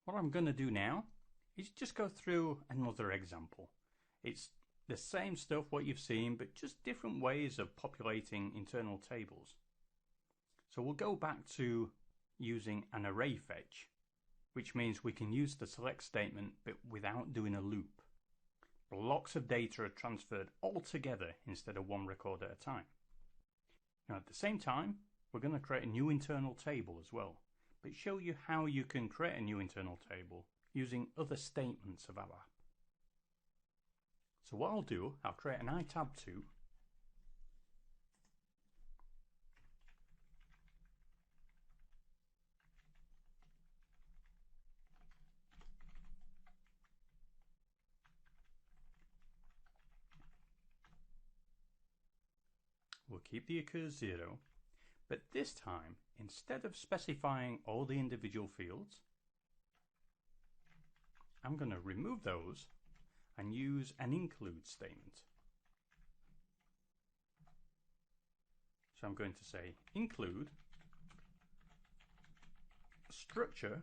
What I'm going to do now is just go through another example. It's the same stuff what you've seen, but just different ways of populating internal tables. So we'll go back to using an array fetch, which means we can use the select statement but without doing a loop. Blocks of data are transferred all together instead of one record at a time. Now at the same time, we're going to create a new internal table as well, but show you how you can create a new internal table using other statements of our app. So what I'll do, I'll create an iTab2. We'll keep the occurs 0, but this time, instead of specifying all the individual fields, I'm going to remove those and use an include statement. So I'm going to say include structure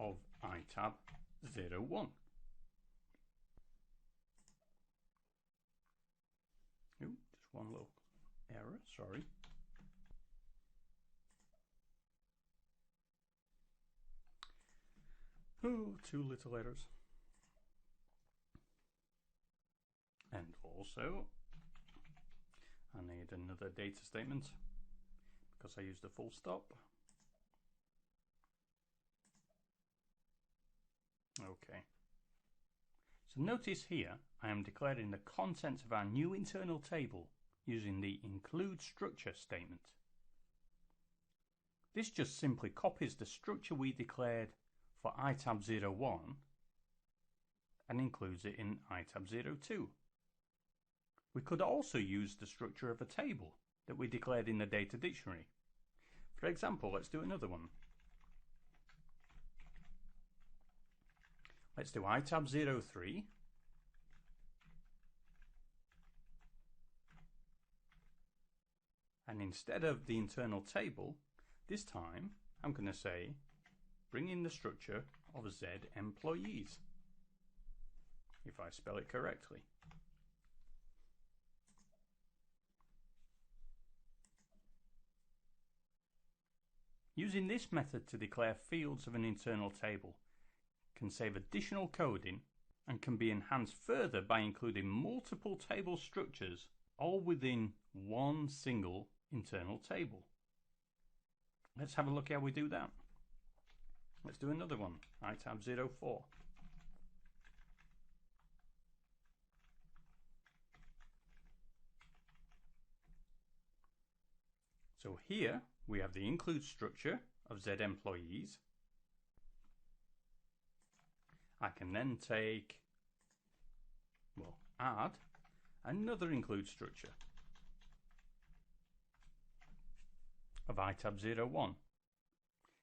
of iTab01. Ooh, just one little error, sorry. Oh, 2 little errors. And also, I need another data statement because I used a full stop. Okay. So notice here, I am declaring the contents of our new internal table using the include structure statement. This just simply copies the structure we declared for iTab01 and includes it in iTab02. We could also use the structure of a table that we declared in the data dictionary. For example, let's do another one. Let's do iTab03. And instead of the internal table, this time I'm going to say bring in the structure of Z employees, if I spell it correctly. Using this method to declare fields of an internal table can save additional coding and can be enhanced further by including multiple table structures all within one single internal table. Let's have a look how we do that. Let's do another one, iTab04. So here we have the include structure of Z employees. I can then take, well, add another include structure of iTab01.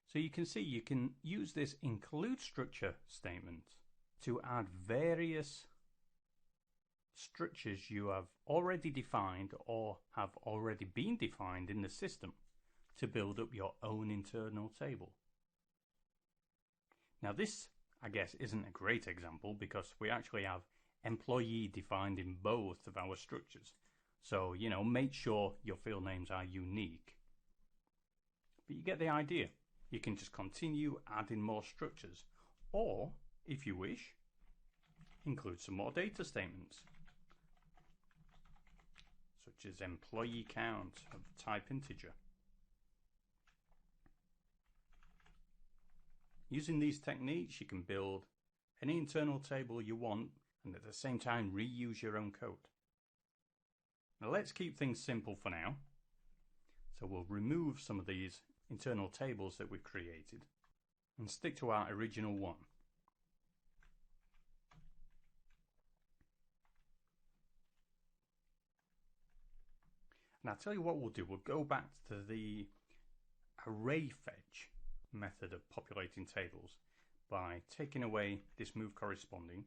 So you can see you can use this include structure statement to add various structures you have already defined or have already been defined in the system to build up your own internal table. Now this, I guess, isn't a great example because we actually have employee defined in both of our structures. So, you know, make sure your field names are unique. But you get the idea. You can just continue adding more structures, or, if you wish, include some more data statements, such as employee count of type integer. Using these techniques, you can build any internal table you want and at the same time reuse your own code. Now let's keep things simple for now. So we'll remove some of these internal tables that we've created and stick to our original one. And I'll tell you what we'll do. We'll go back to the array fetch method of populating tables by taking away this move corresponding.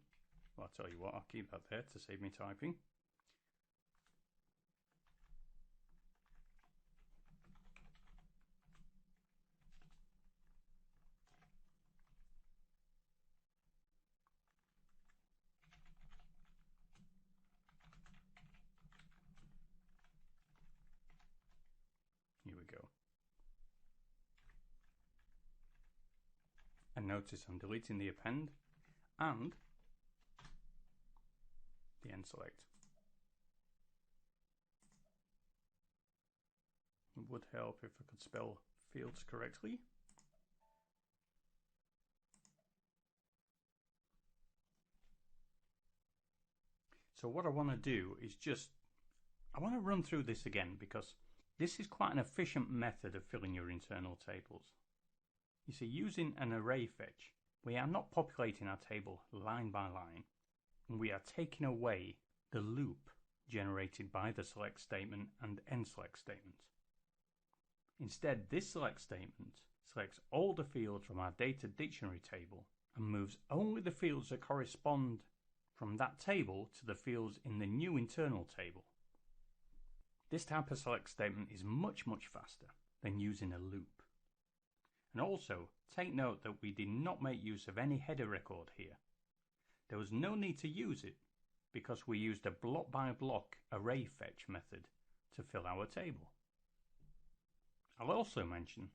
Well, I'll tell you what, I'll keep that there to save me typing. And notice I'm deleting the append and the end select. It would help if I could spell fields correctly. So what I want to do is I want to run through this again because this is quite an efficient method of filling your internal tables. You see, using an array fetch, we are not populating our table line by line, and we are taking away the loop generated by the select statement and end select statement. Instead, this select statement selects all the fields from our data dictionary table and moves only the fields that correspond from that table to the fields in the new internal table. This type of select statement is much faster than using a loop. And also, take note that we did not make use of any header record here. There was no need to use it because we used a block by block array fetch method to fill our table. I'll also mention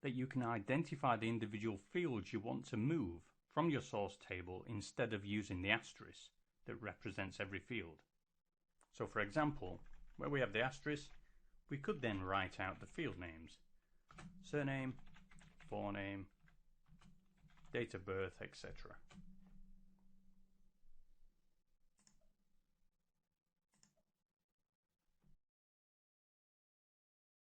that you can identify the individual fields you want to move from your source table instead of using the asterisk that represents every field. So for example, where we have the asterisk, we could then write out the field names: surname, forename, date of birth, etc.